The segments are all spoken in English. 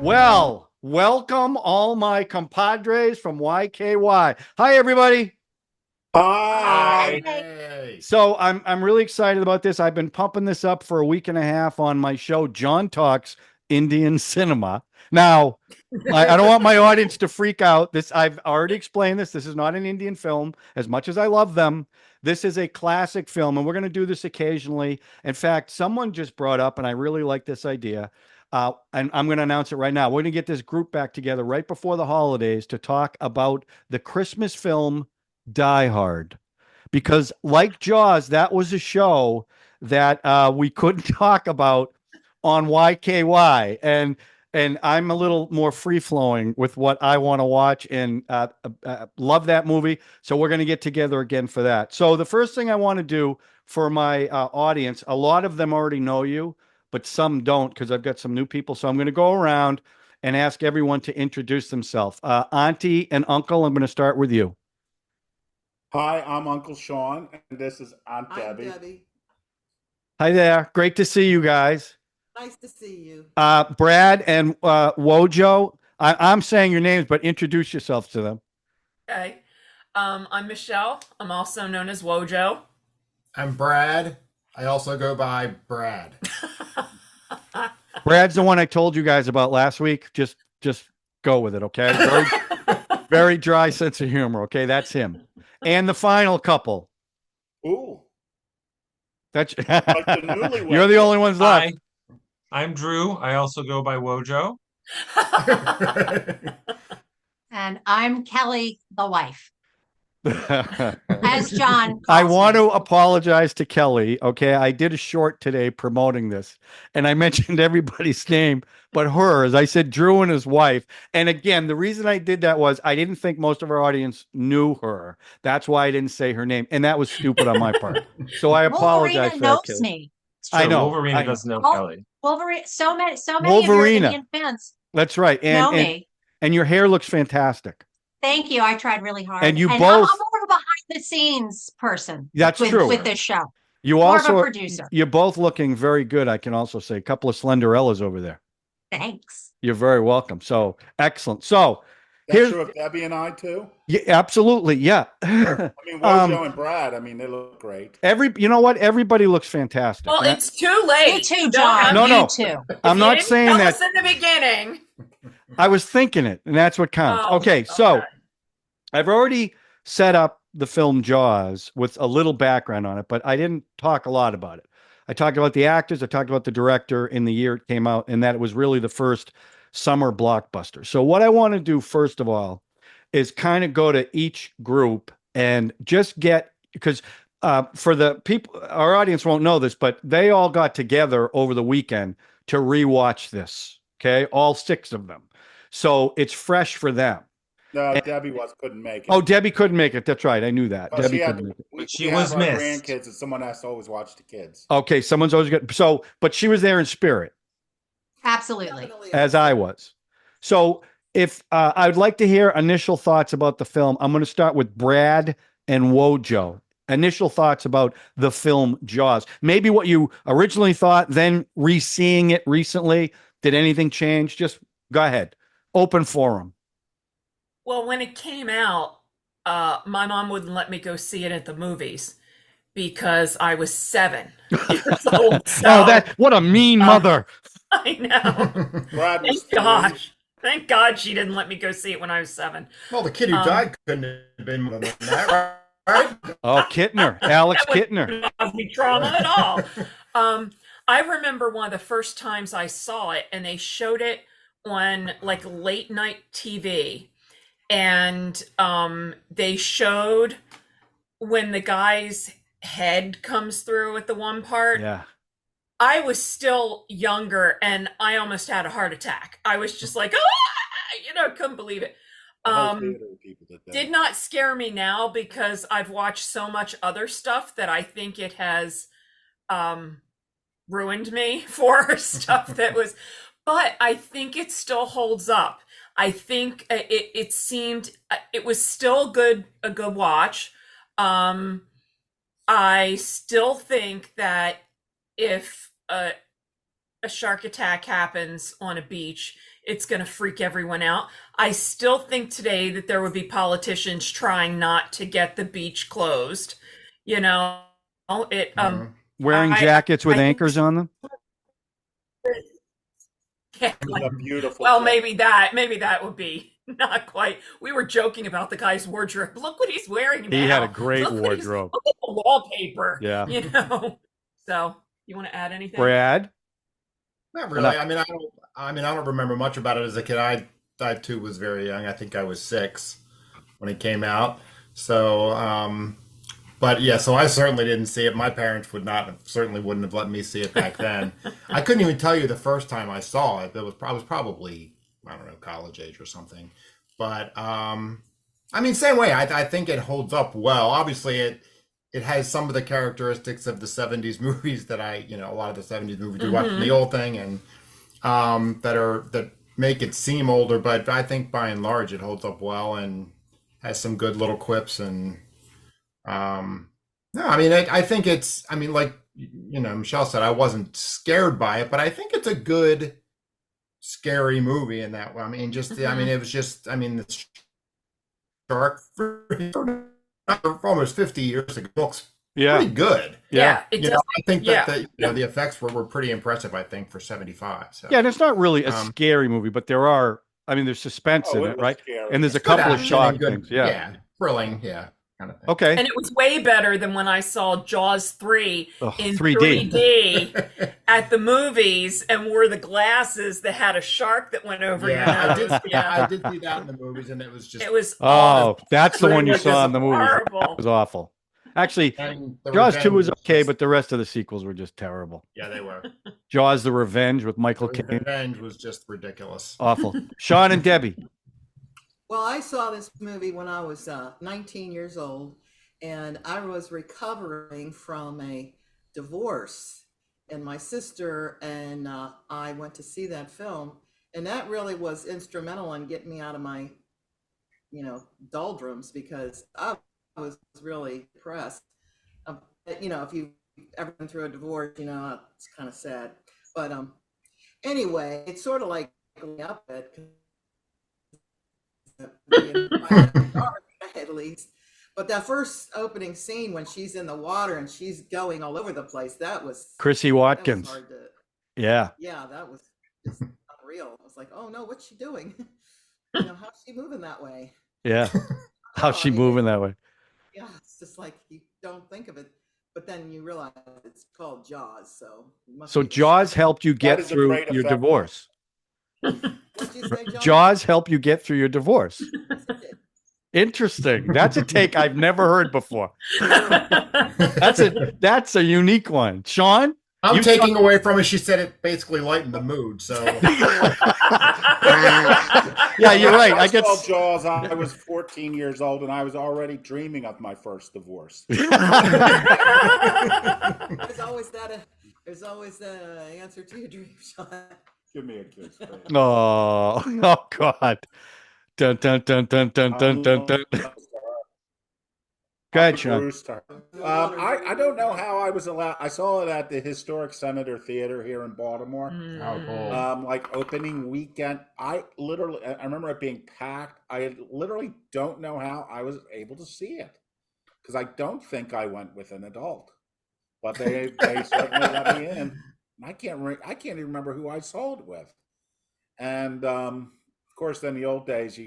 Well, welcome all my compadres from YKY. Hi, everybody. Hi. Hey. So I'm really excited about this. I've been pumping this up for a week and a half on my show, John Talks Indian Cinema. Now, I don't want my audience to freak out. This I've already explained this. This is not an Indian film, as much as I love them. This is a classic film, and we're going to do this occasionally. In fact, someone just brought up, and I really like this idea. And I'm going to announce it right now. We're going to get this group back together right before the holidays to talk about the Christmas film Die Hard, because like Jaws, that was a show that we couldn't talk about on YKY, and I'm a little more free flowing with what I want to watch, and love that movie. So we're going to get together again for that. So the first thing I want to do for my audience, a lot of them already know you, but some don't because I've got some new people. So I'm going to go around and ask everyone to introduce themselves. Auntie and Uncle, I'm going to start with you. Hi, I'm Uncle Sean, and this is Aunt I'm Debbie. Debbie. Hi there. Great to see you guys. Nice to see you. Brad and Wojo. I'm saying your names, but introduce yourself to them. Okay. I'm Michelle. I'm also known as Wojo. I'm Brad. I also go by Brad. Brad's the one I told you guys about last week. Just go with it, okay? Very dry sense of humor, okay? That's him. And the final couple. Ooh, That's like the newlywed. You're the only ones left. Hi, I'm Drew. I also go by Wojo. And I'm Kelly, the wife, I as John calls want me. to apologize to Kelly. Okay. I did a short today promoting this, and I mentioned everybody's name but hers. I said Drew and his wife. And again, the reason I did that was I didn't think most of our audience knew her. That's why I didn't say her name. And that was stupid on my part. So I apologize Wolverina for that, knows Kelly. me. It's true. I know. Wolverina doesn't know Oh, Kelly. Wolverine. So many Wolverina. of your Indian fans That's right. know And me. and your hair looks fantastic. Thank you. I tried really hard. And you I'm both- more of a behind the scenes person. That's with, true. with this show. You More of also a producer. You're both looking very good. I can also say a couple of Slenderellas over there. Thanks. You're very welcome. So excellent. So That's here's true of Debbie and I too. yeah, absolutely. Yeah. I mean, Wojo and Brad. I mean, they look great. You know what? Everybody looks fantastic. Well, And it's too late. You too, Don't John. have- No, you no. too. I'm You not didn't saying tell that. us in the beginning. I was thinking it, and that's what counts. Oh, Okay, so okay. I've already set up the film Jaws with a little background on it, but I didn't talk a lot about it. I talked about the actors, I talked about the director in the year it came out, and that it was really the first summer blockbuster. So what I want to do first of all is kind of go to each group and just get, because for the people, our audience won't know this, but they all got together over the weekend to rewatch this. Okay, all six of them. So it's fresh for them. No, Debbie couldn't make it. Oh, Debbie couldn't make it. That's right. I knew that. Well, Debbie she had- couldn't make it. we- She we was have our missed. grandkids, and someone has to always watch the kids. Okay, someone's always got. So, but she was there in spirit, Absolutely. Definitely. as I was. So, if I would like to hear initial thoughts about the film, I'm going to start with Brad and Wojo. Initial thoughts about the film Jaws. Maybe what you originally thought, then re-seeing it recently. Did anything change? Just go ahead. Open forum. Well, when it came out, my mom wouldn't let me go see it at the movies because I was 7 years old. So, Oh, what a mean mother. I know. Brad was Thank gosh. Thank God she didn't let me go see it when I was 7. Well, the kid who died couldn't have been more than that, right? Oh, Kittner, Alex That Kittner. wouldn't cause me trauma at all. I remember one of the first times I saw it, and they showed it on like late night TV, and they showed when the guy's head comes through at the one part. Yeah. I was still younger, and I almost had a heart attack. I was just like, ah! Couldn't believe it. The whole theater of people that Did not scare me now because I've watched so much other stuff that I think it has ruined me for stuff that was, but I think it still holds up. I think it seemed it was still a good watch. I still think that if a shark attack happens on a beach, it's going to freak everyone out. I still think today that there would be politicians trying not to get the beach closed. You know, it Wearing I- jackets with I think- anchors on them. yeah, It was a beautiful. well, jacket. maybe that would be not quite. We were joking about the guy's wardrobe. Look what he's wearing now. He had a great Look what he's- wardrobe. Look at the wallpaper. Yeah. You know. So, you want to add anything? Brad? Not really. I mean, I don't remember much about it as a kid. I too was very young. I think I was 6 when it came out. So, but yeah, so I certainly didn't see it. My parents certainly wouldn't have let me see it back then. I couldn't even tell you the first time I saw it. I was probably, I don't know, college age or something. But I mean, same way. I think it holds up well. Obviously, it has some of the characteristics of the 70s movies that a lot of the 70s movies we watch from the old thing, and that make it seem older, but I think by and large it holds up well and has some good little quips. And no, I mean, I think it's, I mean, like, Michelle said, I wasn't scared by it, but I think it's a good scary movie in that way. I mean, I mean, it was just, I mean, the shark for almost 50 years ago looks pretty good. Yeah, it does. I think that the effects were pretty impressive, I think, for 75. So. Yeah, and it's not really a scary movie, but there's suspense in it, right? Scary. And there's a It's good couple of action shock and good, things. Yeah. thrilling, kind of thing. Okay. And it was way better than when I saw Jaws 3 in 3D. 3D at the movies and wore the glasses that had a shark that went over your I nose. did see that in the movies, and it was just. It was Oh, that's the one you was saw in the movie. horrible. That was awful. Actually, and the Jaws 2 Revenge was okay, just- but the rest of the sequels were just terrible. yeah, they were. Jaws: The Revenge with Michael The Caine. Revenge was just ridiculous. Awful. Sean and Debbie. Well, I saw this movie when I was 19 years old, and I was recovering from a divorce. And my sister and I went to see that film, and that really was instrumental in getting me out of my, doldrums, because I was really depressed. If you've ever been through a divorce, it's kind of sad. But anyway, it's sort of like up it. At least, but that first opening scene when she's in the water and she's going all over the place, that was Chrissy Watkins. hard to, Yeah. that was just unreal. I was like, oh no, what's she doing? How's she moving that way? Yeah. How's she moving that way? Yeah, it's just like you don't think of it, but then you realize it's called Jaws. So Jaws helped you get is a through great your effect. divorce. What'd you say, John? Jaws helped you get through your divorce. Interesting. That's a take I've never heard before. That's a unique one. Sean? I'm You taking away from it. She said it basically lightened the mood. So Yeah, you're right. I I get saw Jaws. I was 14 years old, and I was already dreaming of my first divorce. There's always there's always the answer to your dream, Sean. Give me a kiss, baby. Oh God. Dun dun dun dun dun dun dun dun. Go ahead, Sean. Brewster. I don't know how I was allowed. I saw it at the Historic Senator Theater here in Baltimore. oh, cool. Like opening weekend. I remember it being packed. I literally don't know how I was able to see it, because I don't think I went with an adult, but they certainly let me in. I can't even remember who I saw it with. And of course, then the old days,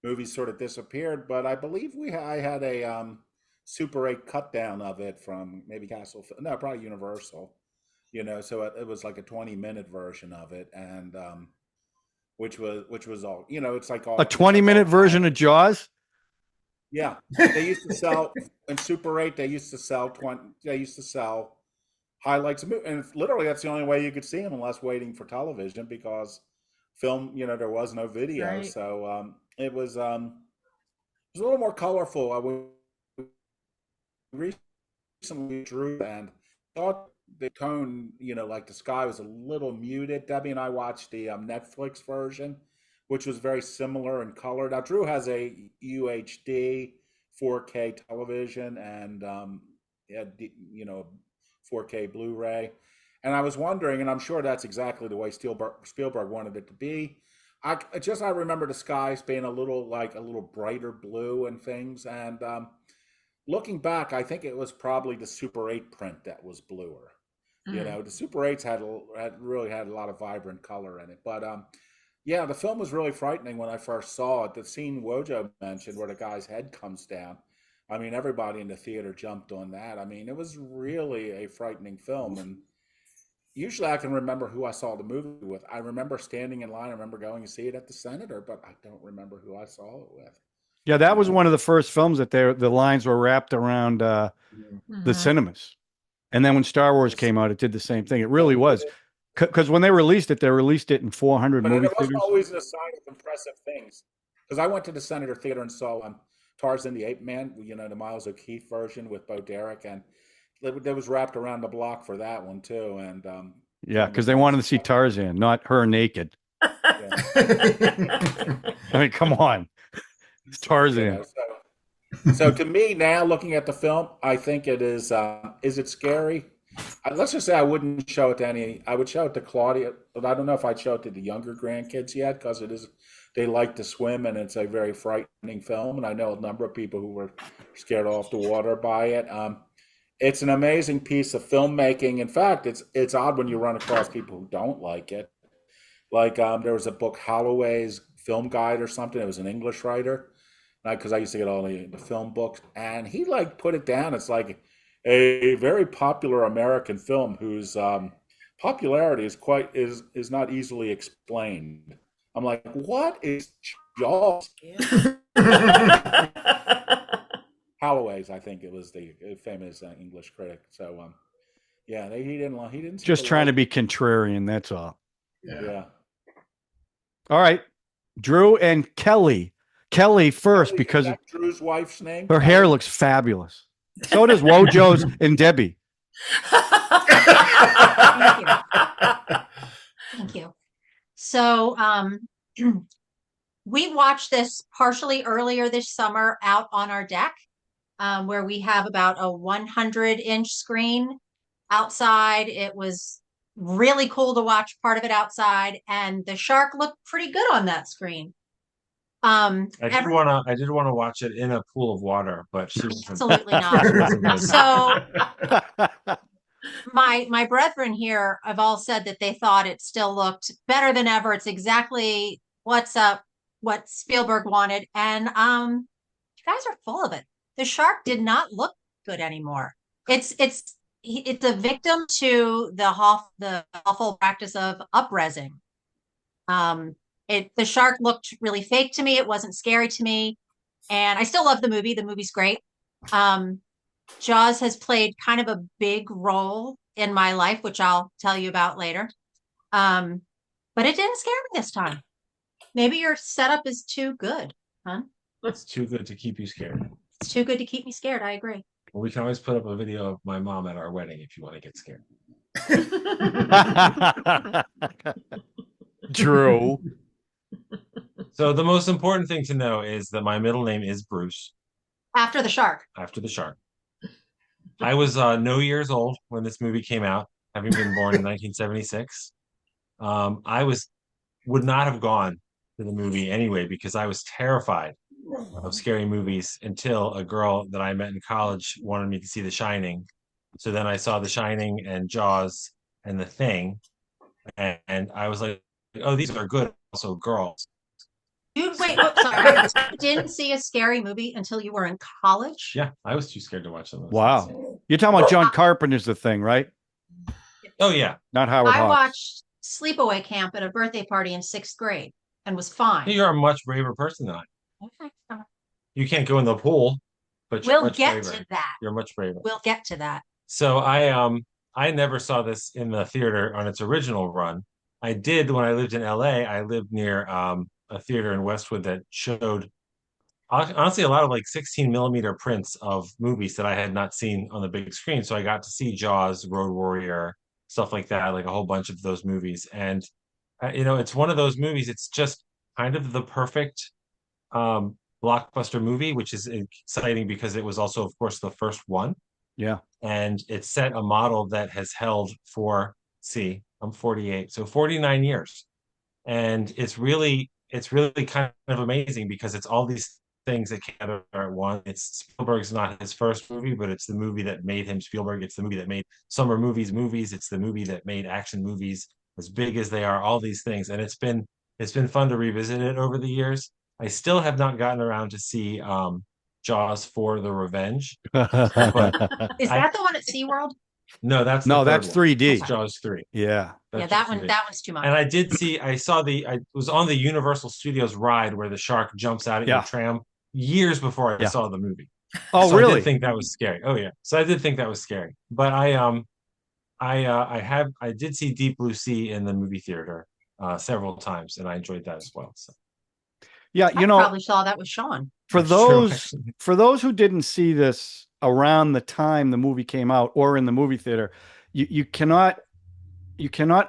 movies sort of disappeared. But I believe I had a Super 8 cut down of it from maybe probably Universal. So it was like a 20-minute version of it, and which was all, it's like all A 20-minute version of Jaws? Yeah, they used to sell in Super 8. They used to sell highlights of movies, and literally that's the only way you could see them, unless waiting for television, because film, there was no video. Right. So it was a little more colorful. I recently drew and thought the tone, like the sky was a little muted. Debbie and I watched the Netflix version, which was very similar in color. Now, Drew has a UHD 4K television and, 4K Blu-ray. And I was wondering, and I'm sure that's exactly the way Spielberg wanted it to be. I remember the skies being a little brighter blue and things. And looking back, I think it was probably the Super 8 print that was bluer. You know, the Super 8s had really had a lot of vibrant color in it. But yeah, the film was really frightening when I first saw it. The scene Wojo mentioned where the guy's head comes down. I mean, everybody in the theater jumped on that. I mean, it was really a frightening film. And usually I can remember who I saw the movie with. I remember standing in line. I remember going to see it at the Senator, but I don't remember who I saw it with. Yeah, that was one of the first films that the lines were wrapped around the cinemas. And then when Star Wars came out, it did the same thing. It really was. Because when they released it in 400 But movie it wasn't theaters. always a sign of impressive things. Because I went to the Senator Theater and saw Tarzan the Ape Man, you know, the Miles O'Keefe version with Bo Derek, and it was wrapped around the block for that one too. And Yeah, because they wanted to see Tarzan, not her naked. yeah. I mean, come on. It's Tarzan. You know, so to me now, looking at the film, I think it is. Is it scary? Let's just say I wouldn't show it to any. I would show it to Claudia, but I don't know if I'd show it to the younger grandkids yet because it is. They like to swim, and it's a very frightening film. And I know a number of people who were scared off the water by it. It's an amazing piece of filmmaking. In fact, it's odd when you run across people who don't like it. Like there was a book, Holloway's Film Guide or something. It was an English writer, because I used to get all the film books, and he like put it down. It's like a very popular American film whose popularity is not easily explained. I'm like, what is Jaws? Holloway's, I think it was the famous English critic. So yeah, he didn't Just trying to be contrarian, that's all. Yeah. All right. Drew and Kelly. Kelly first, Kelly, because is that Drew's wife's name? her hair looks fabulous. So does Wojo's and Debbie. Thank you. Thank you. So we watched this partially earlier this summer out on our deck, where we have about a 100-inch screen outside. It was really cool to watch part of it outside, and the shark looked pretty good on that screen. I did want to watch it in a pool of water, but she wasn't. Absolutely not. So my brethren here have all said that they thought it still looked better than ever. It's exactly what Spielberg wanted, and you guys are full of it. The shark did not look good anymore. It's a victim to the awful practice of up-resing. The shark looked really fake to me. It wasn't scary to me, and I still love the movie. The movie's great. Jaws has played kind of a big role in my life, which I'll tell you about later. But it didn't scare me this time. Maybe your setup is too good, huh? It's too good to keep you scared. It's too good to keep me scared. I agree. Well, we can always put up a video of my mom at our wedding if you want to get scared. Drew. So the most important thing to know is that my middle name is Bruce, After the shark. after the shark. I was no years old when this movie came out, having been born in 1976. I would not have gone to the movie anyway because I was terrified of scary movies until a girl that I met in college wanted me to see The Shining. So then I saw The Shining and Jaws and The Thing, and I was like, oh, these are good. Also, girls. Dude, wait, sorry. You didn't see a scary movie until you were in college? Yeah, I was too scared to watch them. Wow. You're talking about John Carpenter's The Thing, right? Oh, yeah. Not Howard I Hawks. watched Sleepaway Camp at a birthday party in 6th grade and was fine. You're a much braver person than I. Okay. You can't go in the pool, but you're We'll much get braver. to that. You're much braver. We'll get to that. So I never saw this in the theater on its original run. I did when I lived in LA. I lived near a theater in Westwood that showed honestly a lot of like 16 millimeter prints of movies that I had not seen on the big screen. So I got to see Jaws, Road Warrior, stuff like that, like a whole bunch of those movies. And it's one of those movies. It's just kind of the perfect blockbuster movie, which is exciting because it was also, of course, the first one. Yeah. And it set a model that has held for, I'm 48, so 49 years. and it's really kind of amazing because it's all these things that came together at once. It's Spielberg's not his first movie, but it's the movie that made him Spielberg. It's the movie that made summer movies. It's the movie that made action movies as big as they are. All these things, and it's been fun to revisit it over the years. I still have not gotten around to see Jaws for the Revenge, but Is I that the one at SeaWorld? no, that's No, the third that's one. 3D. That's Jaws 3. Yeah. Yeah, That's that Jaws one 3D. that one's too much. And I was on the Universal Studios ride where the shark jumps out at Yeah. your tram years before I Yeah. saw the movie. Oh, So I really? did think that was scary. Oh yeah. So I did think that was scary. But I did see Deep Blue Sea in the movie theater several times, and I enjoyed that as well. So Yeah, I probably saw that with Sean. for That's true, those actually. for those who didn't see this around the time the movie came out or in the movie theater, you cannot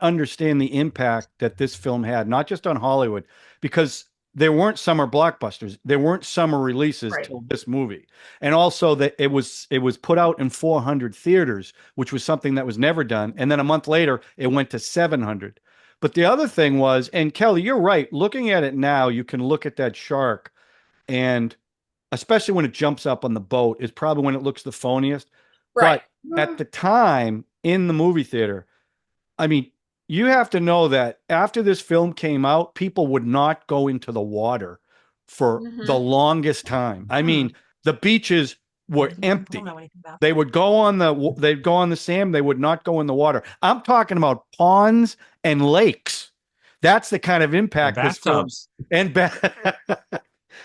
understand the impact that this film had, not just on Hollywood, because there weren't summer blockbusters, there weren't summer releases Right. till this movie, and also that it was put out in 400 theaters, which was something that was never done, and then a month later it went to 700. But the other thing was, and Kelly, you're right. Looking at it now, you can look at that shark, and especially when it jumps up on the boat, is probably when it looks the phoniest. Right. But at the time in the movie theater, I mean, you have to know that after this film came out, people would not go into the water for Mhm. the longest time. I mean, the beaches were I empty. don't know anything about They'd go on the sand. They would not go in the water. I'm talking about ponds and lakes. That's the kind of And impact this film bathtubs.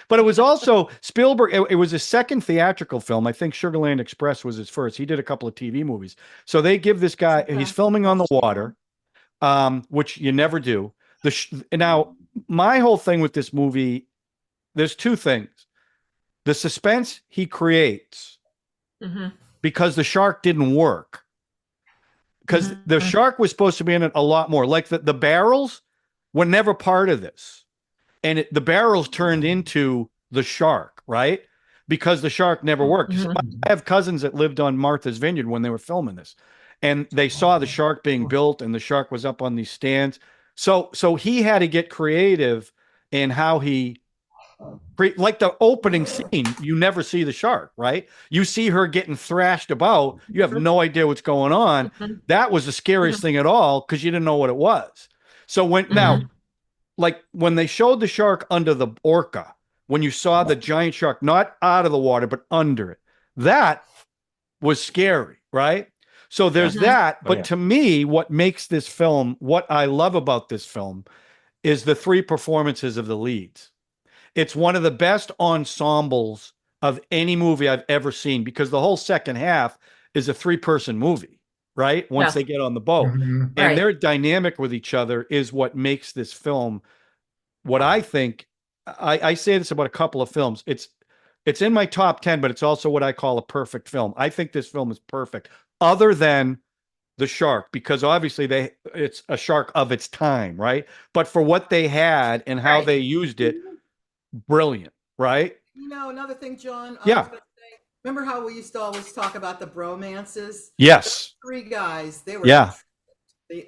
But it was also Spielberg. It was his second theatrical film. I think Sugarland Express was his first. He did a couple of TV movies. So they give this guy, he's filming on the water, which you never do. Now, my whole thing with this movie, there's two things. The suspense he creates Mhm. because the shark didn't work. Because the shark was supposed to be in it a lot more. Like the barrels were never part of this. And the barrels turned into the shark, right? Because the shark never worked. Mhm. I have cousins that lived on Martha's Vineyard when they were filming this, and they saw the shark being built, and the shark was up on these stands. So he had to get creative in how he, like the opening scene. You never see the shark, right? You see her getting thrashed about. You have no idea what's going on. Mhm. That was the scariest thing at all because you didn't know what it was. So now, like when they showed the shark under the orca, when you saw the giant shark, not out of the water, but under it, that was scary, right? So there's that. But to me, what makes this film, what I love about this film, is the three performances of the leads. It's one of the best ensembles of any movie I've ever seen because the whole second half is a three-person movie, right? Once they get on the boat. Mhm. And their dynamic with each other is what makes this film what I think. I say this about a couple of films. It's in my top 10, but it's also what I call a perfect film. I think this film is perfect, other than the shark, because obviously it's a shark of its time, right? But for what they had and how they used it, brilliant, right? You know, another thing, John. I Yeah. was gonna say, remember how we used to always talk about the bromances? Yes. Three guys. They were. Yeah.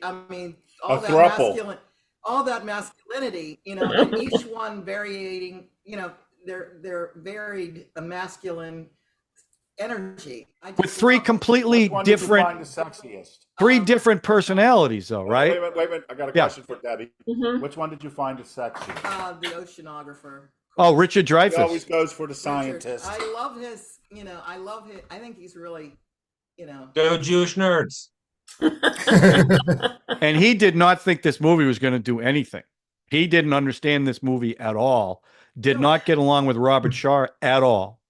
I mean, A throuple. all that masculinity. You know, and each one varying. You know, they're varied masculine energy. With three completely Which one did you different, find the sexiest? three different personalities, though, right? Wait a minute. I got a Yeah. question for Debbie. Mhm. Which one did you find the sexiest? The oceanographer. Oh, Richard He always Dreyfuss. goes for the Richard. scientist. I love his. You know, I love his. I think he's really. You know. Go Jewish nerds. And he did not think this movie was going to do anything. He didn't understand this movie at all. Did not get along with Robert Shaw at all,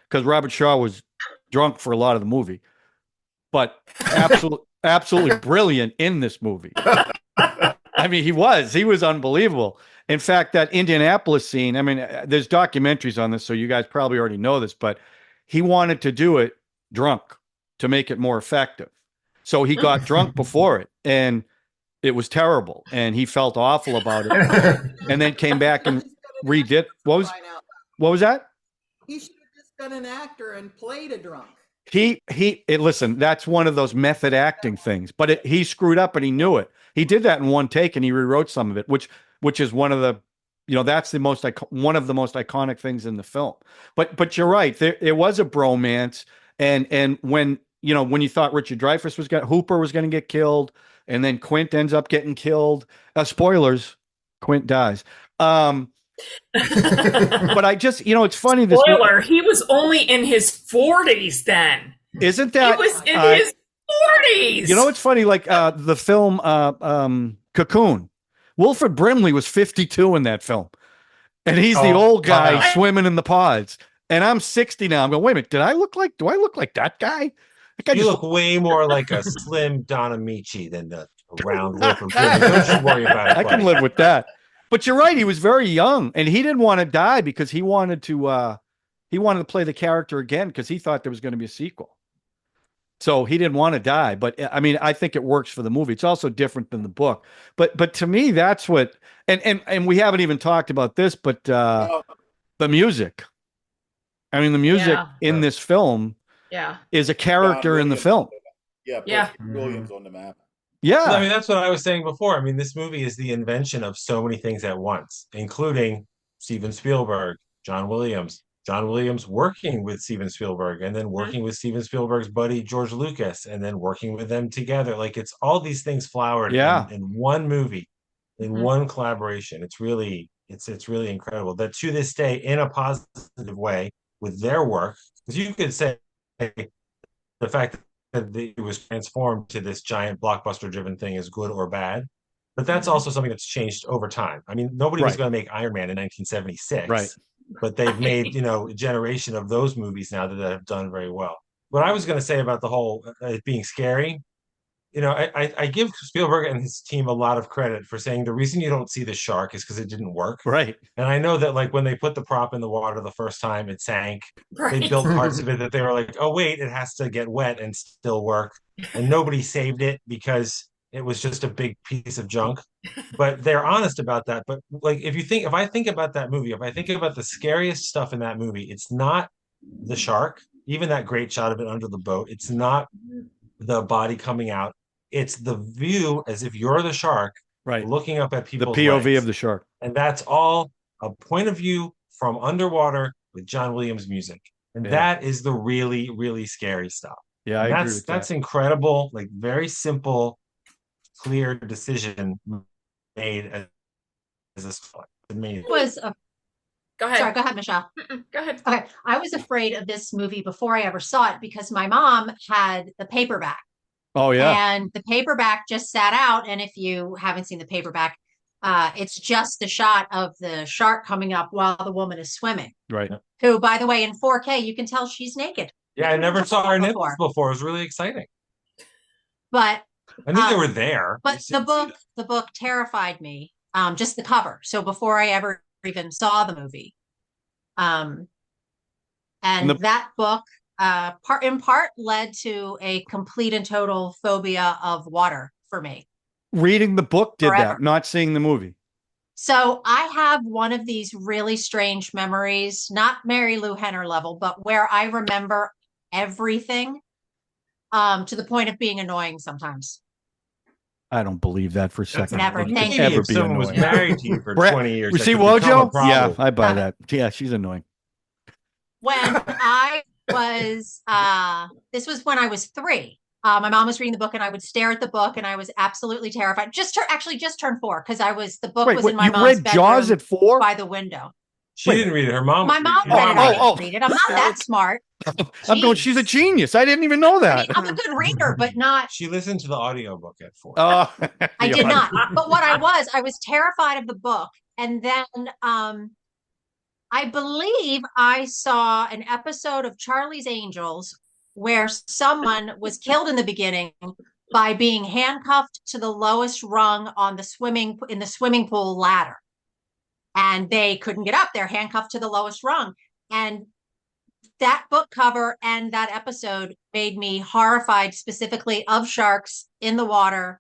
because Robert Shaw was drunk for a lot of the movie, but absolutely brilliant in this movie. I mean, he was unbelievable. In fact, that Indianapolis scene, I mean, there's documentaries on this, so you guys probably already know this, but he wanted to do it drunk to make it more effective. So he got drunk before it, and it was terrible, and he felt awful about it, and then came back and redid. What was that? He should have just been an actor and played a drunk. Listen, that's one of those method acting things, but he screwed up and he knew it. He did that in one take and he rewrote some of it, which which is one of the, that's one of the most iconic things in the film. But you're right. There was a bromance, and when you thought Richard Dreyfuss Hooper was going to get killed, and then Quint ends up getting killed. Spoilers, Quint dies. But I just, it's funny. Spoiler, he was only in his 40s then. Isn't that? He was in his 40s. It's funny, like the film Cocoon. Wilford Brimley was 52 in that film. And he's the old guy swimming in the pods. And I'm 60 now. I'm going, wait a minute, do I look like that guy? You look way more like a slim Don Amici than the round Wilford Brimley. Don't you worry about it. I can live with that. But you're right, he was very young, and he didn't want to die because he wanted to play the character again because he thought there was going to be a sequel. So he didn't want to die. But I mean, I think it works for the movie. It's also different than the book. But to me, that's what, and we haven't even talked about this, but the music. I mean, the music in this film is a character in the film. Yeah. Williams on the map. Yeah. I mean, that's what I was saying before. I mean, this movie is the invention of so many things at once, including Steven Spielberg, John Williams working with Steven Spielberg, and then working with Steven Spielberg's buddy, George Lucas, and then working with them together. Like, it's all these things flowered in one movie, in one collaboration. It's really incredible that to this day, in a positive way, with their work, because you could say the fact that it was transformed to this giant blockbuster driven thing is good or bad, but that's also something that's changed over time. I mean, nobody was going to make Iron Man in 1976, right? But they've made a generation of those movies now that have done very well. What I was going to say about the whole it being scary, I give Spielberg and his team a lot of credit for saying the reason you don't see the shark is because it didn't work. Right. And I know that, like, when they put the prop in the water the first time, it sank. Right. They built parts of it that they were like, oh, wait, it has to get wet and still work. And nobody saved it because it was just a big piece of junk. But they're honest about that. But, like, if I think about that movie, if I think about the scariest stuff in that movie, it's not the shark, even that great shot of it under the boat. It's not the body coming out. It's the view as if you're the shark, right, looking up at people's the POV legs. of the shark. And that's all a point of view from underwater with John Williams music. And that is the really, really scary stuff. Yeah, I agree with that's that. incredible, like, very simple, clear decision made as a spot. Amazing. Go ahead. Sorry, go ahead, Michelle. Go ahead. Okay. I was afraid of this movie before I ever saw it because my mom had the paperback. Oh, yeah. And the paperback just sat out. And if you haven't seen the paperback, it's just the shot of the shark coming up while the woman is swimming. Right. Who, by the way, in 4K, you can tell she's naked. Yeah, I never saw her nipples before. It was really exciting. But I knew they were there. But the book terrified me. Just the cover. So before I ever even saw the movie. And that book in part led to a complete and total phobia of water for me. Reading the book did Forever. that, not seeing the movie. So I have one of these really strange memories, not Mary Lou Henner level, but where I remember everything to the point of being annoying sometimes. I don't believe that for a second. Never. Thank you. If someone was married to you for 20 years. You see Wojo? Yeah, I buy that. Yeah, she's annoying. When I was, this was when I was 3. My mom was reading the book and I would stare at the book and I was absolutely terrified. Just turned 4 because the book was in my mom's bedroom. Jaws at 4? By the window. She didn't read it. Her mom. My mom read it. I didn't read it. I'm not that smart. I'm going, she's a genius. I didn't even know that. I mean, I'm a good reader, but not. She listened to the audiobook at 4. I did not. But what I was terrified of the book. And then I believe I saw an episode of Charlie's Angels where someone was killed in the beginning by being handcuffed to the lowest rung on the swimming pool ladder. And they couldn't get up. They're handcuffed to the lowest rung. And that book cover and that episode made me horrified specifically of sharks in the water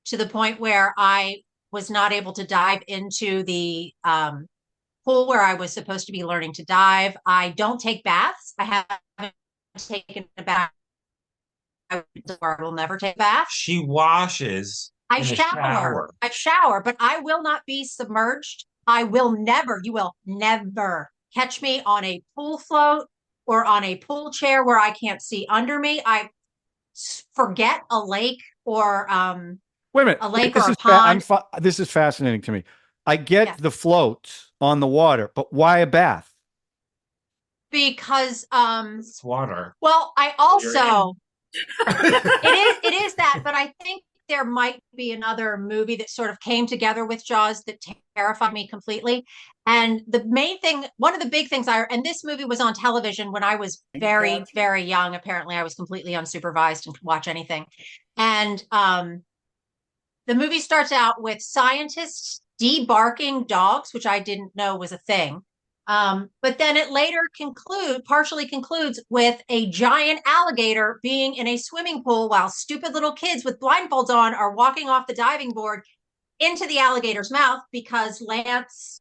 to the point where I was not able to dive into the pool where I was supposed to be learning to dive. I don't take baths. I haven't taken a bath. I will never take a bath. She washes I In the shower. I shower, but I will not be submerged. I will never, you will never catch me on a pool float or on a pool chair where I can't see under me. I forget a lake or Wait a minute. a lake This or a is pond this is fascinating to me. I get Yeah. the floats on the water, but why a bath? because It's water. well, I You're also it is that, but I think there might be another movie that sort of came together with Jaws that terrified me completely. And the main thing, one of the big things and this movie was on television when I was very, very young. Apparently, I was completely unsupervised and could watch anything. And the movie starts out with scientists debarking dogs, which I didn't know was a thing. But then it later partially concludes with a giant alligator being in a swimming pool while stupid little kids with blindfolds on are walking off the diving board into the alligator's mouth because Lance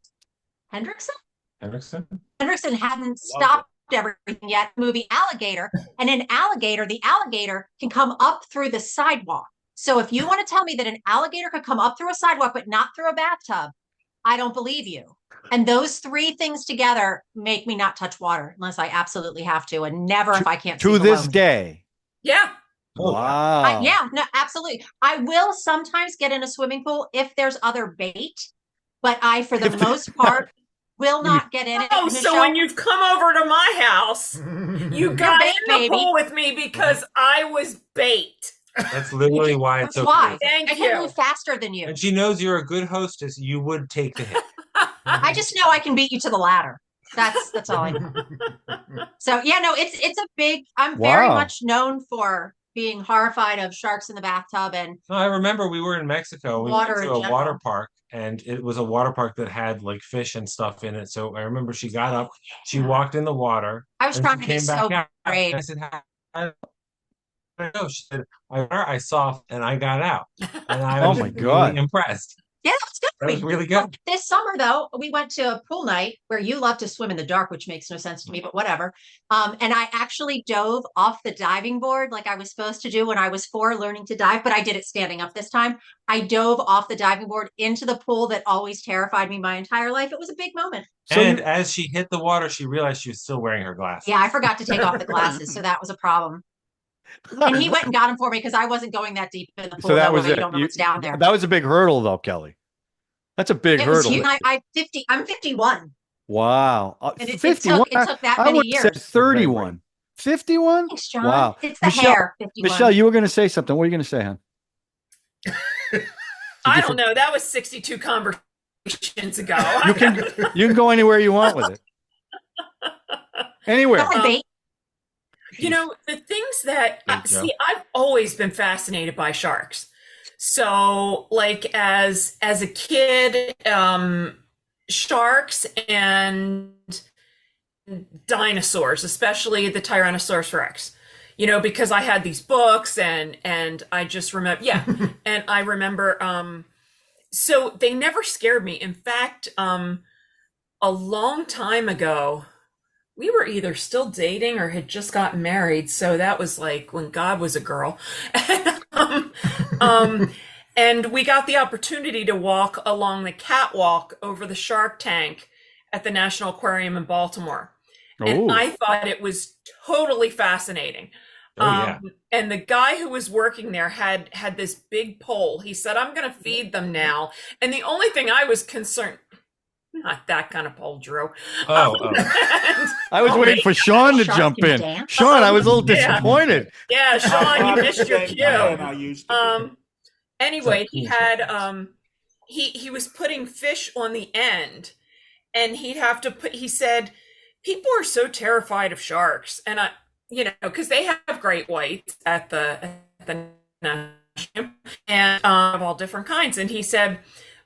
Henriksen? Henriksen hadn't stopped everything yet. Movie Alligator, and the alligator can come up through the sidewalk. So if you want to tell me that an alligator could come up through a sidewalk but not through a bathtub, I don't believe you. And those three things together make me not touch water unless I absolutely have to, and never if I can't see To this below. day. Yeah. Wow. Yeah, no, absolutely. I will sometimes get in a swimming pool if there's other bait, but I, for the most part, will not get in it. Oh, so when you've come over to my house, you got bait, in the baby. pool with me because I was bait. That's literally why it's That's okay. why. Thank I can you. move faster than you. And she knows you're a good hostess. You would take the hit. I just know I can beat you to the ladder. That's all I know. So yeah, no, it's a big. I'm very Wow. much known for being horrified of sharks in the bathtub and No, I remember we were in Mexico. We Water went to in a general. water park, and it was a water park that had like fish and stuff in it. So I remember she got up, she walked in the water, I was and trying she to be came so back out. brave. And I said, "How did it go?" She said, I saw and I got out. And I Oh was my really God. impressed. Yeah, that's good. That was really good. This summer, though, we went to a pool night where you love to swim in the dark, which makes no sense to me, but whatever. And I actually dove off the diving board like I was supposed to do when I was 4 learning to dive, but I did it standing up this time. I dove off the diving board into the pool that always terrified me my entire life. It was a big moment. So And you- as she hit the water, she realized she was still wearing her glasses. Yeah, I forgot to take off the glasses, so that was a problem. And he went and got them for me because I wasn't going that deep in the pool. So that was way it. You don't know what's down there. That was a big hurdle, though, Kelly. That's a big It was hurdle. huge. I'm 51. Wow. And it 51. took that I many would have said years. 31. 51? Thanks, John. Wow. It's the Michelle- hair. 51. Michelle, you were going to say something. What are you going to say, hon? I don't know. That was 62 conversations ago. You can go anywhere you want with it. Anywhere. Go ahead, bait. You know, the things that Thank you. see, I've always been fascinated by sharks. So, like as a kid, sharks and dinosaurs, especially the Tyrannosaurus Rex. You know, because I had these books and I just remember, and I remember, so they never scared me. In fact, a long time ago, we were either still dating or had just gotten married. So that was like when God was a girl. And we got the opportunity to walk along the catwalk over the shark tank at the National Aquarium in Baltimore. And Ooh. I thought it was totally fascinating. Oh, yeah. And the guy who was working there had this big pole. He said, "I'm going to feed them now." And the only thing I was concerned, not that kind of pole, Drew. Oh, And- I was waiting for Sean to Shark jump can in. dance. Sean, I was a little Yeah. disappointed. yeah, Sean, you missed your And I cue. used to. Anyway, he It's a had he was putting fish on the end, and he'd have to put. He said, "People are so terrified of sharks," and I, you know, because they have great whites at the national and of all different kinds. And he said,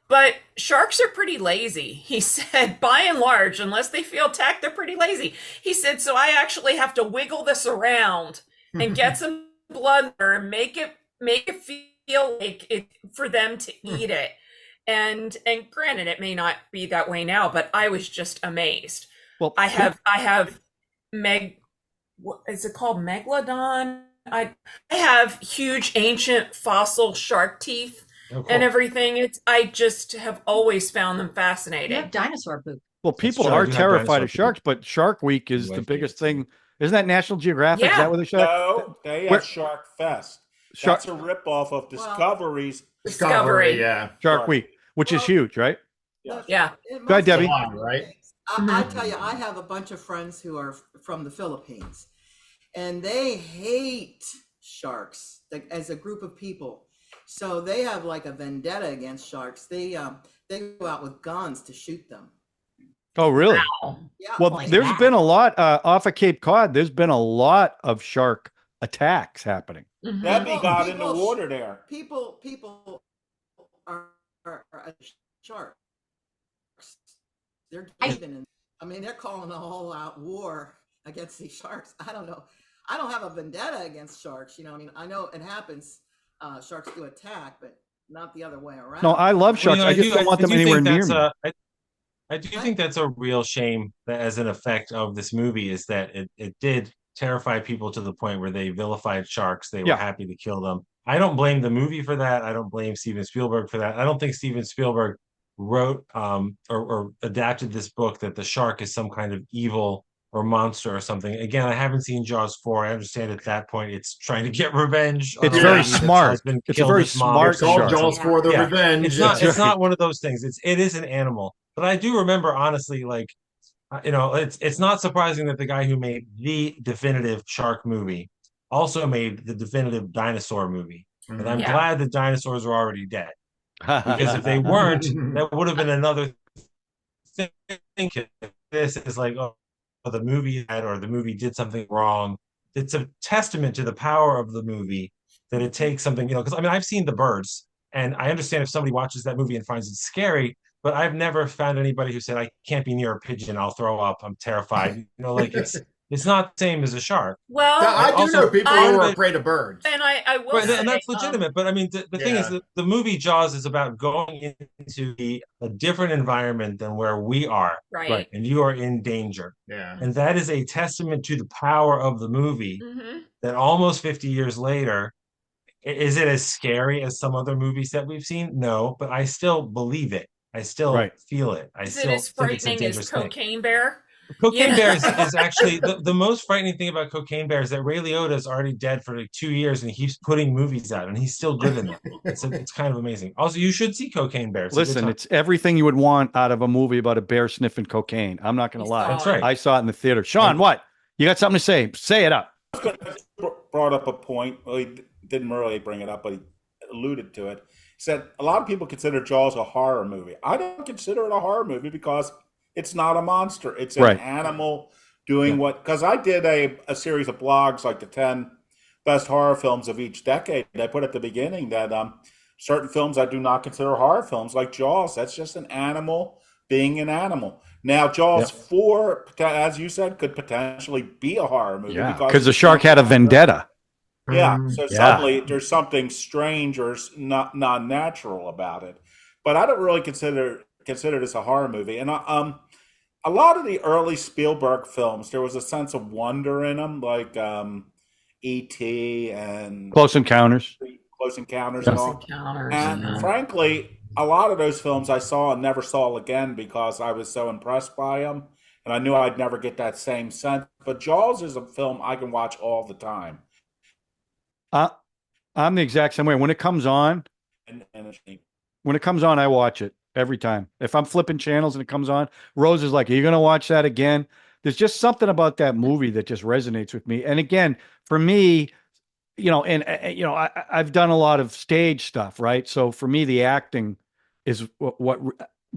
but sharks are pretty lazy. He said, by and large, unless they feel attacked, they're pretty lazy. He said, so I actually have to wiggle this around and get some blood and make it feel like it for them to eat it. And granted, it may not be that way now, but I was just amazed. Well, I have what is it called? Megalodon. I have huge ancient fossil shark teeth Oh, cool. and everything. I just have always found them You fascinating. have dinosaur poop. Well, people true, I are do have terrified dinosaur of sharks, but Shark Week is My the biggest favorites. thing. Isn't that National Geographic? Is Yeah. that what they show? No, they Where- have Shark Fest. Shark That's a ripoff of Discovery's Discovery. Yeah. Shark Week, which is Well, huge, right? Look, Yeah. it Go ahead, must Debbie. be- July, right? I tell you, I have a bunch of friends who are from the Philippines, and they hate sharks as a group of people. So they have like a vendetta against sharks. They go out with guns to shoot them. Oh, really? Yeah. Well, Like there's that. been a lot off of Cape Cod. There's been a lot of shark attacks happening. Mhm. Debbie Well, got in the people- water there. people are sharks. They're even in. I mean, they're calling a whole out war against these sharks. I don't know. I don't have a vendetta against sharks. You know, I mean, I know it happens. Sharks do attack, but not the other way around. No, I love Well, sharks. I just don't want them do anywhere think near that's me. I do think that's a real shame that as an effect of this movie is that it did terrify people to the point where they vilified sharks. They were Yeah. happy to kill them. I don't blame the movie for that. I don't blame Steven Spielberg for that. I don't think Steven Spielberg wrote or adapted this book that the shark is some kind of evil or monster or something. Again, I haven't seen Jaws 4. I understand at that point it's trying to get revenge. on It's a very lady that's smart. husband It's a killed very his mom. smart It's called shark. Jaws for the Yeah. revenge. It's not one of those things. It is an animal. But I do remember honestly, like it's not surprising that the guy who made the definitive shark movie also made the definitive dinosaur movie. And I'm Yeah. glad the dinosaurs were already dead. Because if they weren't, that would have been another thing. This is like, oh, the movie had or the movie did something wrong. It's a testament to the power of the movie that it takes something, because I mean, I've seen The Birds, and I understand if somebody watches that movie and finds it scary, but I've never found anybody who said, I can't be near a pigeon, I'll throw up, I'm terrified. Like it's not the same as a shark. Well, Yeah, I do Also, know people I- who are afraid of birds. and I will Right, say, and that's legitimate. But I mean, the thing is Yeah. that the movie Jaws is about going into a different environment than where we are, right. and you are in danger. Yeah. And that is a testament to the power of the movie Hmm. that almost 50 years later, is it as scary as some other movies that we've seen? No, but I still believe it. I still Right. feel it. I Is it still as think it's a frightening dangerous as thing. Cocaine Bear? Cocaine Yeah. Bear is actually the most frightening thing about Cocaine Bear is that Ray Liotta is already dead for like 2 years and he keeps putting movies out and he's still good in them. It's kind of amazing. Also, you should see Cocaine Bear. It's a good Listen, time. it's everything you would want out of a movie about a bear sniffing cocaine. I'm not going to You lie. saw That's it. right. I saw it in the theater. Sean, what? You got something to say? Say it up. Brought up a point. Well, he didn't really bring it up, but he alluded to it. He said a lot of people consider Jaws a horror movie. I don't consider it a horror movie because it's not a monster. It's an Right. animal doing what. Because I did a series of blogs, like the 10 best horror films of each decade. I put at the beginning that certain films I do not consider horror films, like Jaws. That's just an animal being an animal. Now, Jaws 4, as you said, could potentially be a horror movie. Yeah, because the shark had a vendetta. Yeah, Mm, so yeah. suddenly there's something strange or not non-natural about it. But I don't really consider this a horror movie. And a lot of the early Spielberg films, there was a sense of wonder in them, like E.T. and Close Encounters. Close Encounters and Yeah. all. Encounters. And yeah. frankly, a lot of those films I saw and never saw again because I was so impressed by them, and I knew I'd never get that same sense. But Jaws is a film I can watch all the time. I'm the exact same way. When it comes on, I watch it every time. If I'm flipping channels and it comes on, Rose is like, "Are you going to watch that again?" There's just something about that movie that just resonates with me. And again, for me, I've done a lot of stage stuff, right? So for me, the acting is what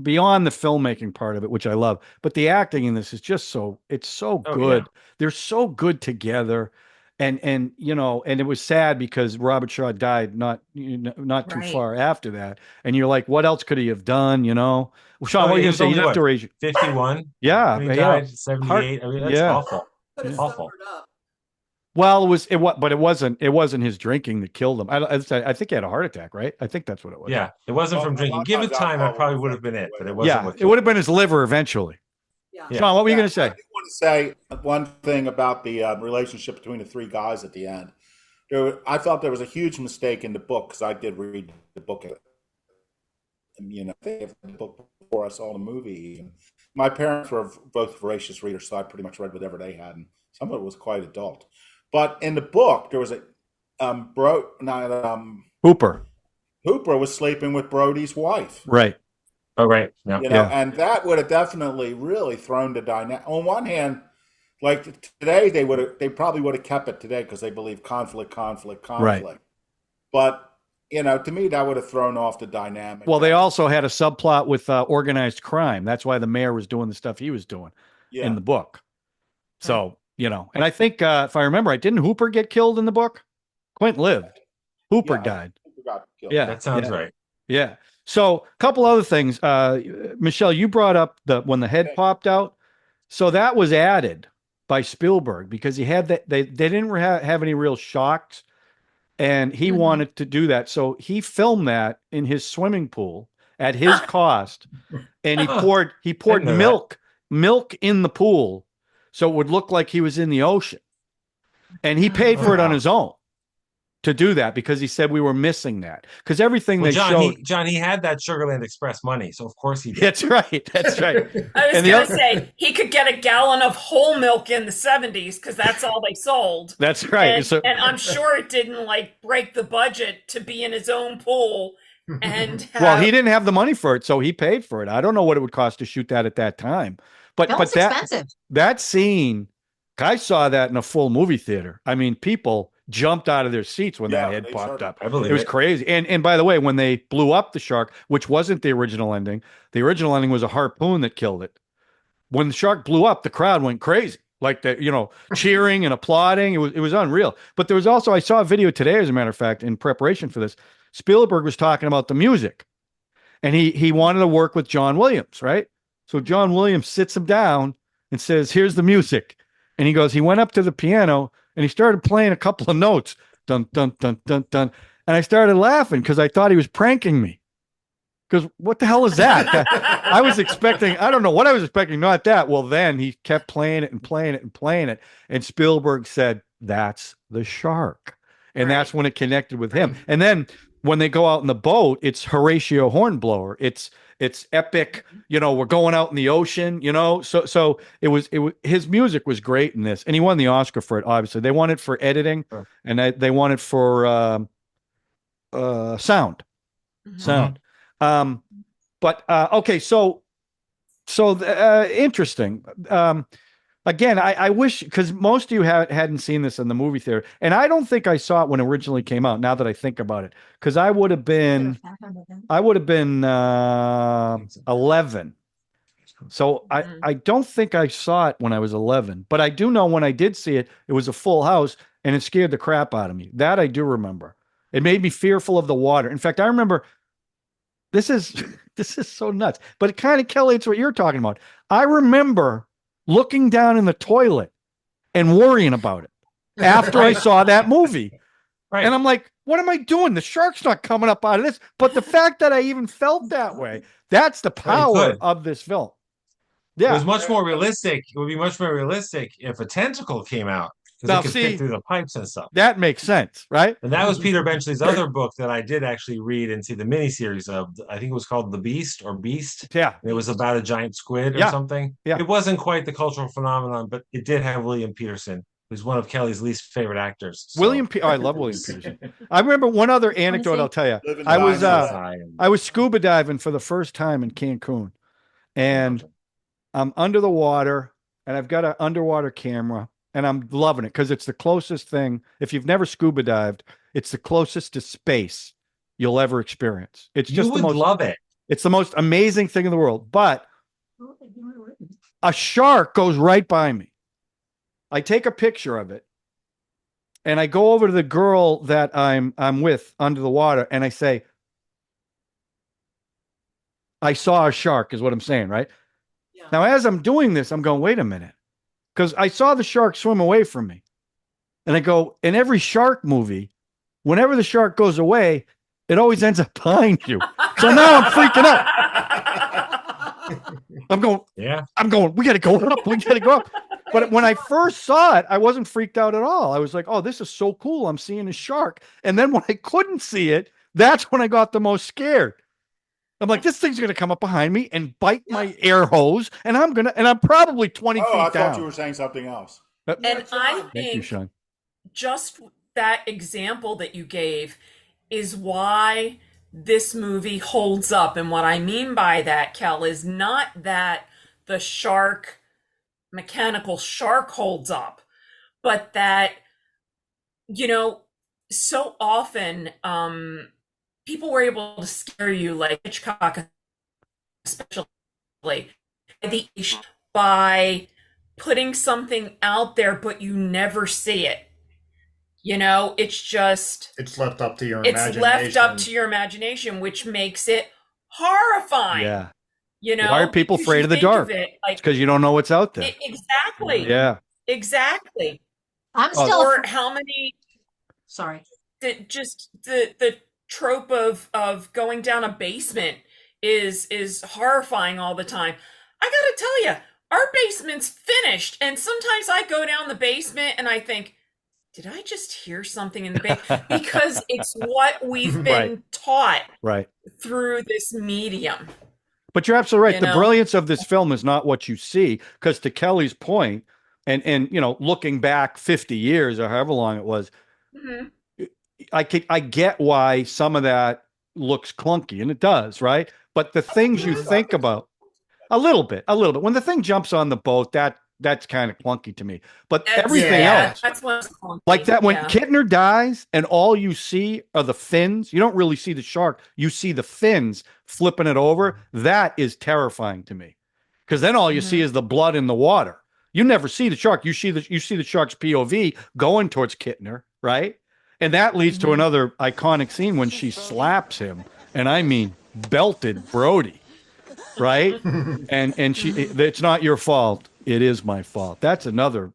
beyond the filmmaking part of it, which I love, but the acting in this is just it's so Oh, good. yeah. They're so good together. And it was sad because Robert Shaw died not too Right. far after that. And you're like, what else could he have done? Sean, Oh, what yeah, are you he gonna was say? You only have to what, raise. 51? Yeah, When he yeah. died, 78. I mean, that's yeah. awful. Could have Awful. sobered up. Well, but it wasn't his drinking that killed him. I think he had a heart attack, right? I think that's what it was. Yeah, it wasn't from Well, a drinking. lot Give of it times time, that alcohol probably will would have been it, affect but the it way- wasn't Yeah, what it would killed have been his liver eventually. Yeah. Yeah. Sean, what were you Yeah, going to say? I do want to say one thing about the relationship between the three guys at the end. I thought there was a huge mistake in the book because I did read the book you know, they have the book before I saw the movie. Even my parents were both voracious readers, so I pretty much read whatever they had, and some of it was quite adult. But in the book, there was a Hooper. Hooper was sleeping with Brody's wife. Right. Oh, right. Yeah. You know, and that would have definitely really thrown the dynamic. On one hand, like today, they probably would have kept it today because they believe conflict. Right. But you know, to me, that would have thrown off the dynamic. Well, they also had a subplot with organized crime. That's why the mayor was doing the stuff he was doing in the book. So, you know, and I think if I remember right, didn't Hooper get killed in the book? Quint lived. Hooper died. Hooper got killed. Yeah, That sounds right. Yeah. So, a couple other things. Michelle, you brought up when the head popped out. So that was added by Spielberg because he had that. They didn't have any real shocks, and he wanted to do that. So he filmed that in his swimming pool at his cost, and he poured milk in the pool so it would look like he was in the ocean, and he paid for it on his own to do that because he said we were missing that because everything they showed. He had that Sugarland Express money, so of course he did. That's right. That's right. I was going to say he could get a gallon of whole milk in the 70s because that's all they sold. That's right. And I'm sure it didn't like break the budget to be in his own pool. And well, he didn't have the money for it, so he paid for it. I don't know what it would cost to shoot that at that time, but expensive. That scene, I saw that in a full movie theater. I mean, people jumped out of their seats when that head popped up. I believe it was crazy. And by the way, when they blew up the shark, which wasn't the original ending was a harpoon that killed it. When the shark blew up, the crowd went crazy, like cheering and applauding. It was unreal. But there was also, I saw a video today, as a matter of fact, in preparation for this. Spielberg was talking about the music, and he wanted to work with John Williams, right? So John Williams sits him down and says, "Here's the music." And he went up to the piano and he started playing a couple of notes, dun, dun, dun, dun, dun. And I started laughing because I thought he was pranking me. Because what the hell is that? I was expecting, I don't know what I was expecting, not that. Well, then he kept playing it and playing it and playing it. And Spielberg said, "That's the shark." And that's when it connected with him. And then when they go out in the boat, it's Horatio Hornblower. It's epic. We're going out in the ocean, So it was his music was great in this, and he won the Oscar for it. Obviously, they won it for editing, and they won it for sound. But okay, so interesting. Again, I wish, because most of you hadn't seen this in the movie theater, and I don't think I saw it when it originally came out. Now that I think about it, because I would have been 11. So I don't think I saw it when I was 11, but I do know when I did see it, it was a full house, and it scared the crap out of me. That I do remember. It made me fearful of the water. In fact, I remember. This is so nuts, but it kind of correlates what you're talking about. I remember looking down in the toilet and worrying about it after I saw that movie. Right. And I'm like, what am I doing? The shark's not coming up out of this. But the fact that I even felt that way, that's the power of this film. Yeah. It was much more realistic. It would be much more realistic if a tentacle came out. Because it could fit through the pipes and stuff. That makes sense, right? And that was Peter Benchley's other book that I did actually read and see the miniseries of. I think it was called The Beast or Beast. Yeah. And it was about a giant squid or something. Yeah. It wasn't quite the cultural phenomenon, but it did have William Peterson, who's one of Kelly's least favorite actors. So. I love William Peterson. I remember one other anecdote I'll tell you. I was scuba diving for the first time in Cancun, and I'm under the water, and I've got an underwater camera. And I'm loving it because it's the closest thing. If you've never scuba dived, it's the closest to space you'll ever experience. It's just love it. It's the most amazing thing in the world. But a shark goes right by me. I take a picture of it, and I go over to the girl that I'm with under the water, and I say, "I saw a shark," is what I'm saying, right? Yeah. Now, as I'm doing this, I'm going, wait a minute. Because I saw the shark swim away from me. And I go, in every shark movie, whenever the shark goes away, it always ends up behind you. So now I'm freaking out. I'm going, we got to go up. We got to go up. But when I first saw it, I wasn't freaked out at all. I was like, oh, this is so cool. I'm seeing a shark. And then when I couldn't see it, that's when I got the most scared. I'm like, this thing's gonna come up behind me and bite my air hose, and I'm probably 20 Oh, feet I down. thought you were saying something else. And I Thank you, think Sean. just that example that you gave is why this movie holds up. And what I mean by that, Kel, is not that the mechanical shark holds up, but that, so often people were able to scare you, like Hitchcock especially, by putting something out there, but you never see it. It's left up to your it's imagination. left up to your imagination, which makes it horrifying. Yeah. Why are people afraid of the dark? It's because you don't know what's out there. Exactly. Yeah. Exactly. I'm still. Or how many? Sorry. Just the trope of going down a basement is horrifying all the time. I gotta tell you, our basement's finished, and sometimes I go down the basement and I think, did I just hear something in the basement? Because it's what we've been taught through this medium. But you're absolutely right. The brilliance of this film is not what you see, because to Kelly's point, and looking back 50 years or however long it was, I get why some of that looks clunky, and it does, right? But the things you think about, a little bit, when the thing jumps on the boat, that's kind of clunky to me. But everything else, that's what's clunky. Like that, when Kittner dies and all you see are the fins, you don't really see the shark. You see the fins flipping it over. That is terrifying to me, because then all you see is the blood in the water. You never see the shark. You see the shark's POV going towards Kittner, right? And that leads to another iconic scene when she slaps him, and I mean belted Brody, right? and it's not your fault. It is my fault. That's another,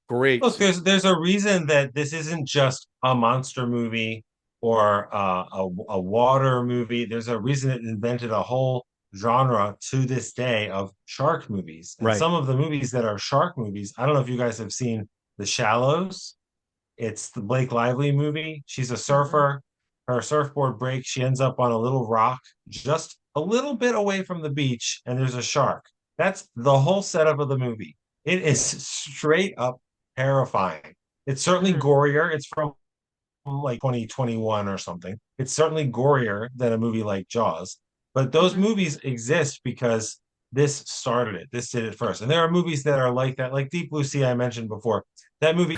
great. Look, there's a reason that this isn't just a monster movie or a water movie. There's a reason it invented a whole genre to this day of shark movies. And some of the movies that are shark movies, I don't know if you guys have seen The Shallows. It's the Blake Lively movie. She's a surfer. Her surfboard breaks. She ends up on a little rock just a little bit away from the beach, and there's a shark. That's the whole setup of the movie. It is straight up terrifying. It's certainly gorier. It's from like 2021 or something. It's certainly gorier than a movie like Jaws. But those movies exist because this started it. This did it first. And there are movies that are like that, like Deep Blue Sea I mentioned before. That movie